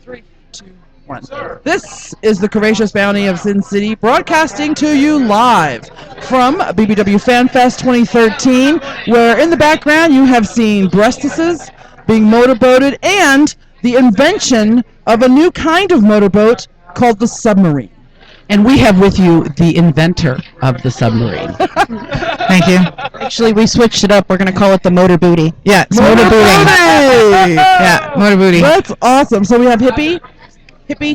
3, 2, 1. This is the Courageous Bounty of Sin City, broadcasting to you live from BBW Fanfest 2013, where in the background you have seen breastises being motorboated and the invention of a new kind of motorboat called the submarine. And we have with you the inventor of the submarine. Thank you. Actually, we switched it up. We're going to call it the motor booty. Yeah, it's motor booty. Yeah, motor booty. That's awesome. So we have Hippy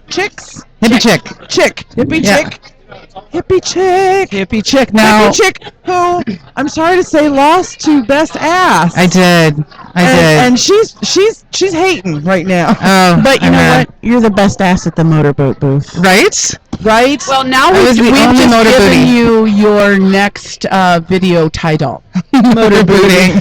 chicks. Hippie chick. Hippie chick. Hippie chick. Hippie chick. Now, Hippie chick who, I'm sorry to say, lost to best ass. I did. And she's hating right now. Oh, But you know what? You're the best ass at the motorboat booth. Right? Well, now I we've was the just only motor given booty. you your next video title. motor booting.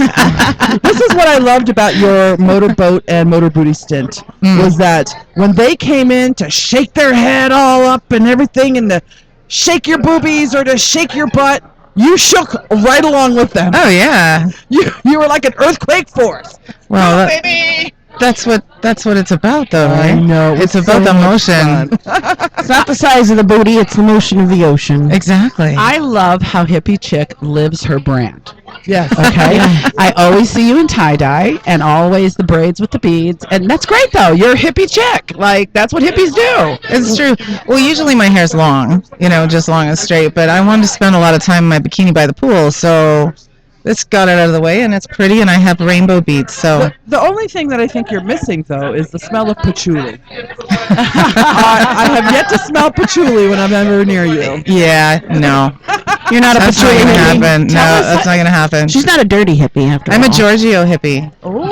This is what I loved about your motorboat and motor booty stint, was that when they came in to shake their head all up and everything and to shake your boobies or to shake your butt, you shook right along with them. Oh yeah. You were like an earthquake force. Well, Baby! that's what it's about, though, right? I know. It's about the motion. It's not the size of the booty, it's the motion of the ocean. Exactly. I love how Hippie Chick lives her brand. Yes. Okay, I always see you in tie-dye and always the braids with the beads, and that's great though. You're a hippie chick, like that's what hippies do. It's true. Well, usually my hair's long, just long and straight, but I wanted to spend a lot of time in my bikini by the pool, so this got it out of the way, and it's pretty, and I have rainbow beads, so... The only thing that I think you're missing, though, is the smell of patchouli. I have yet to smell patchouli when I'm ever near you. Yeah, no. You're not a That's not patchouli going to hippie. happen. No, that's not going to happen. She's not a dirty hippie, after all. I'm a Giorgio hippie. Oh.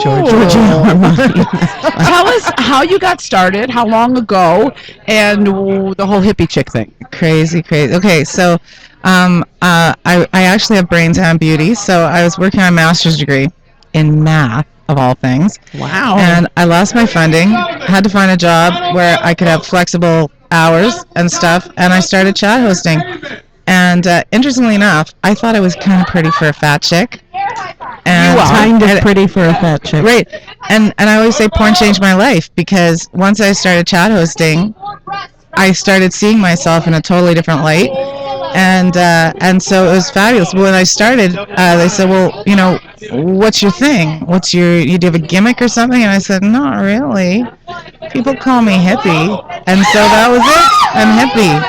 Tell us how you got started, how long ago, and the whole hippie chick thing. Crazy. Okay, so I actually have brains and beauty, so I was working on a master's degree in math, of all things. Wow. And I lost my funding, had to find a job where I could have flexible hours and stuff, and I started chat hosting. And interestingly enough, I thought I was kind of pretty for a fat chick. And Kind of pretty for a fat chick. Right. And I always say porn changed my life, because once I started chat hosting, I started seeing myself in a totally different light. And so it was fabulous. When I started, they said, well, what's your thing? Do you have a gimmick or something? And I said, not really. People call me Hippie. And so that was it. I'm Hippie.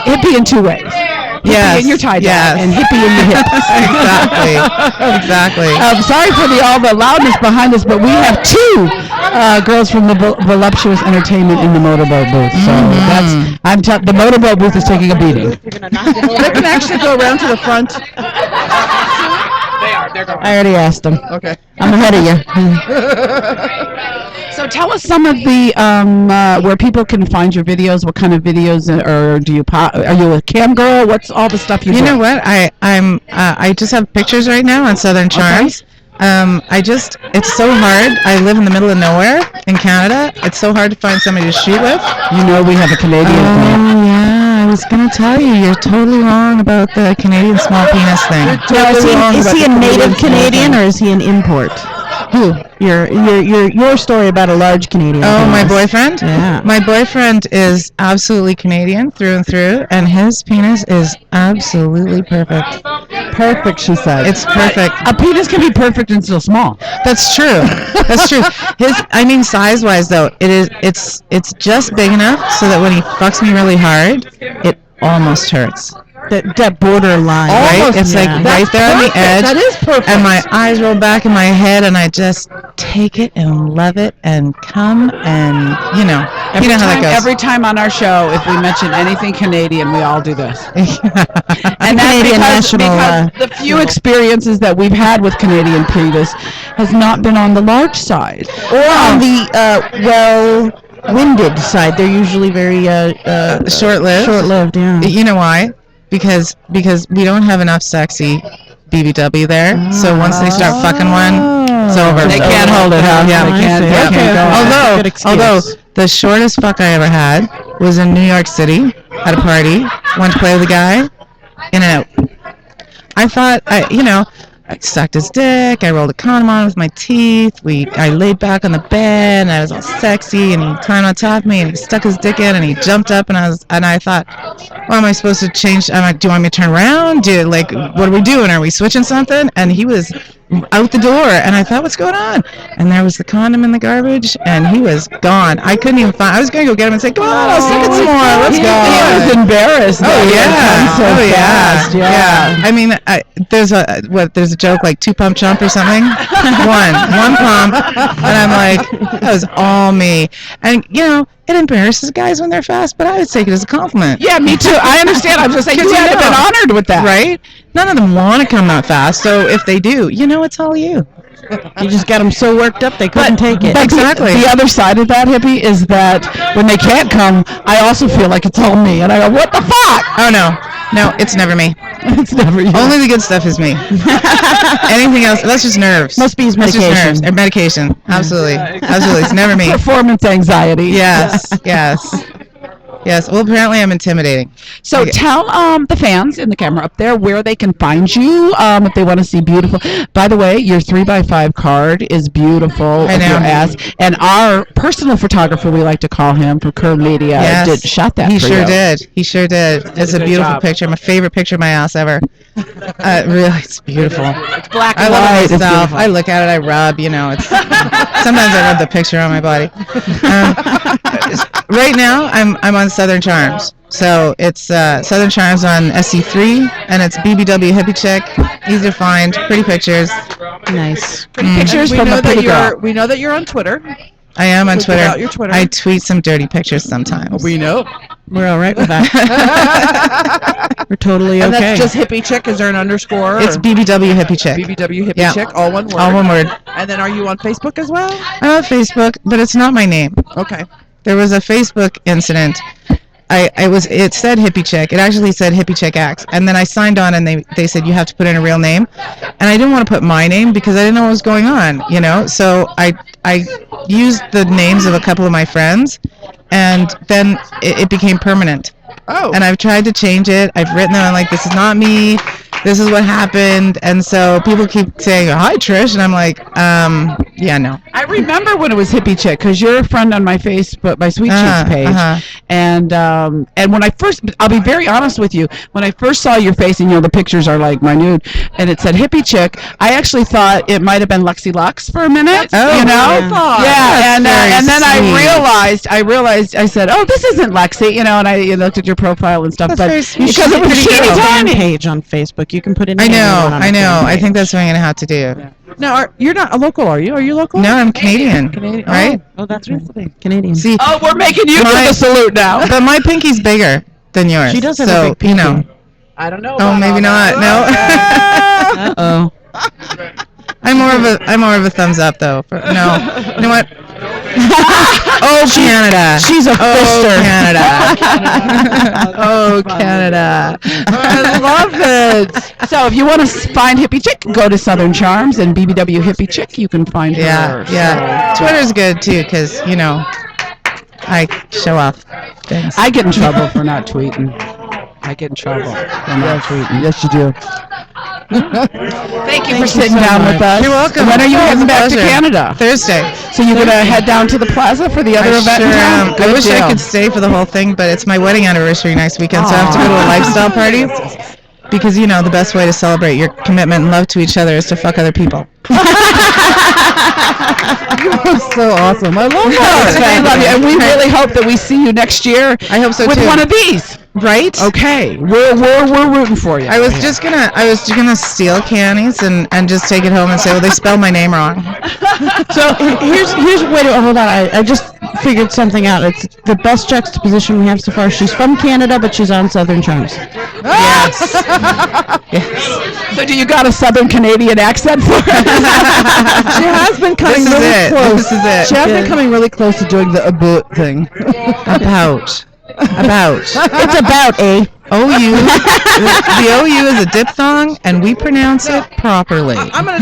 Hippie in two ways. Hippie in your tie-dye and hippie in your hips. Exactly. Sorry for all the loudness behind us, but we have two girls from the Voluptuous Entertainment in the motorboat booth. So the motorboat booth is taking a beating. They can actually go around to the front. I already asked them. Okay. I'm ahead of you. So tell us some of the where people can find your videos. What kind of videos, or are you a cam girl? What's all the stuff you do? You know what? I just have pictures right now on Southern Charms. It's so hard. I live in the middle of nowhere in Canada. It's so hard to find somebody to shoot with. We have a Canadian thing. Oh yeah, I was gonna tell you. You're totally wrong about the Canadian small penis thing. Now, is he a native Canadian or is he an import? Who? Your story about a large Canadian. Oh, my penis. boyfriend? Yeah. My boyfriend is absolutely Canadian through and through, and his penis is absolutely perfect. Perfect, she said. It's perfect. A penis can be perfect and still small. That's true. That's true. Size-wise though, it's just big enough so that when he fucks me really hard, it almost hurts. That borderline. Right? It's like right there on the edge. That is perfect. And my eyes roll back in my head, and I just take it and love it and come and you know how that goes. Every time on our show, if we mention anything Canadian, we all do this. And that's Canadian because national, the few experiences that we've had with Canadian penis has not been on the large side. Or on the well-winded side. They're usually very Short-lived. Short-lived, yeah. You know why? Because we don't have enough sexy BBW there. So once they start fucking one, it's over. They can't hold it, huh? Yeah, They can't go. Although the shortest fuck I ever had was in New York City at a party. Went to play with a guy. In and out. I thought, I sucked his dick. I rolled a condom on with my teeth. I laid back on the bed, and I was all sexy, and he climbed on top of me, and he stuck his dick in, and he jumped up, and I thought, well, am I supposed to change? I'm like, do you want me to turn around? What are we doing? Are we switching something? And he was out the door, and I thought, what's going on? And there was the condom in the garbage, and he was gone. I couldn't even find. I was going to go get him and say, come on, I'll suck it some more. Let's go. He was embarrassed. Yeah. Yeah. I mean, there's a joke like 2 pump chump or something. one pump, and I'm like, that was all me. And it embarrasses guys when they're fast, but I would take it as a compliment. Yeah, me too. I understand. I'm just saying you had been honored with that, right? None of them want to come that fast, so if they do, it's all you. You just got them so worked up they couldn't take it. Exactly. The other side of that, Hippie, is that when they can't come, I also feel like it's all me, and I go, what the fuck? Oh no, it's never me. It's never you. Only the good stuff is me. Anything else, that's just nerves. Must be his medication. That's just nerves. Or medication. Absolutely. It's never me. Performance anxiety. Yes. Well, apparently I'm intimidating. So tell the fans in the camera up there where they can find you if they want to see beautiful. By the way, your 3x5 card is beautiful. I know. Your ass. And our personal photographer, we like to call him from Curve Media, shot that. He for sure you. did. He sure did. It's a beautiful picture. My favorite picture of my ass ever. Really, it's beautiful. It's black I and love white. it myself. I look at it. I rub. It's sometimes I rub the picture on my body. Right now, I'm on Southern Charms. So it's Southern Charms on SC3, and it's BBW Hippie Chick. Easy to find. Pretty pictures. Nice. Pretty pictures we from know the pretty girl. We know that you're on Twitter. I am on Twitter. Out your Twitter. I tweet some dirty pictures sometimes. We know. We're all right with that. We're totally okay. And that's just Hippie Chick. Is there an underscore? It's BBW Hippie Chick. BBW Hippie Chick. All one word. All one word. And then are you on Facebook as well? I'm on Facebook, but it's not my name. Okay. There was a Facebook incident. It said Hippie Chick. It actually said Hippie Chick X. And then I signed on, and they said you have to put in a real name. And I didn't want to put my name because I didn't know what was going on, So I used the names of a couple of my friends, and then it became permanent. Oh. And I've tried to change it. I've written them, I'm like, this is not me. This is what happened. And so people keep saying, hi, Trish. And I'm like, yeah, no. I remember when it was Hippie Chick, because you're a friend on my Facebook, my Sweet Cheeks page. And when I first, I'll be very honest with you, when I first saw your face, and the pictures are like minute, and it said Hippie Chick, I actually thought it might have been Lexi Lux for a minute. Yeah. And then I realized, I said, oh, this isn't Lexi, and I looked at your profile and stuff. That's but because it was teeny tiny. Page on Facebook. You can put in. I know. I think that's what I'm gonna have to do. Yeah. Now, you're not a local, are you? Are you local? No, I'm Canadian. Right? Oh, that's right. Canadian. See, we're making you give the salute now. But my pinky's bigger than yours. She does have a big pinky. I don't know. Oh, maybe not. No. Uh-oh. I'm more of a thumbs up though. No. You know what? Oh, Canada. She's a fister. Canada. Oh, Canada. I love it. So if you want to find Hippie Chick, go to Southern Charms and BBW Hippie Chick. You can find her. Yeah. Twitter's good too, because I show off things. I get in trouble for not tweeting. I get in trouble for not tweeting. Yes, you do. Thank you for sitting down with us. You're welcome. When are you heading back to Pleasure. Canada? Thursday. So you're going to head down to the plaza for the other event in town? I wish I could stay for the whole thing, but it's my wedding anniversary next weekend, so I have to go to a lifestyle party. Because, the best way to celebrate your commitment and love to each other is to fuck other people. You're so awesome. I love that. I love you. And we really hope that we see you next year. I hope so with too. One of these. Right? Okay. We're rooting for you. I was just gonna steal cannies and just take it home and say, well, they spelled my name wrong. So here's wait, hold on. I just figured something out. It's the best juxtaposition we have so far. She's from Canada, but she's on Southern Charms. Yes. Yes. So do you got a Southern Canadian accent for her? She has been coming really close. This is it. She has been coming really close to doing the about thing. About. It's about a OU. The OU is a diphthong, and we pronounce it properly. I'm gonna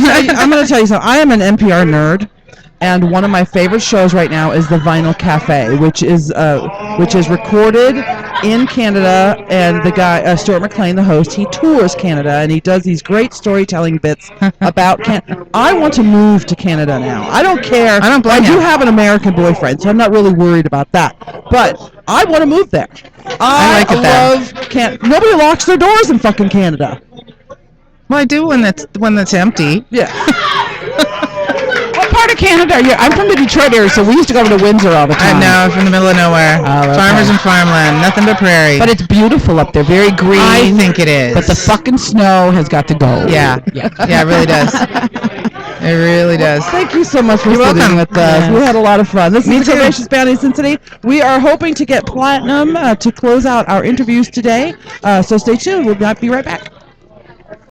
tell you something. I am an NPR nerd. And one of my favorite shows right now is the Vinyl Cafe, which is recorded in Canada. And the guy, Stuart McLean, the host, he tours Canada and he does these great storytelling bits about Canada. I want to move to Canada now. I don't care. I do have an American boyfriend, so I'm not really worried about that. But I want to move there. I like it love Canada. Nobody locks their doors in fucking Canada. Well, I do when it's empty. Yeah. What part of Canada are you? I'm from the Detroit area, so we used to go to Windsor all the time. I know, I'm from the middle of nowhere. Oh, okay. Farmers and farmland, nothing but prairie. But it's beautiful up there, very green. I think it is. But the fucking snow has got to go. Yeah, it really does. It really does. Thank you so much for You're sitting welcome. with us. Yes. We had a lot of fun. This is the too. Curvaceous Bounty Cincinnati. We are hoping to get platinum to close out our interviews today. So stay tuned. We'll be right back.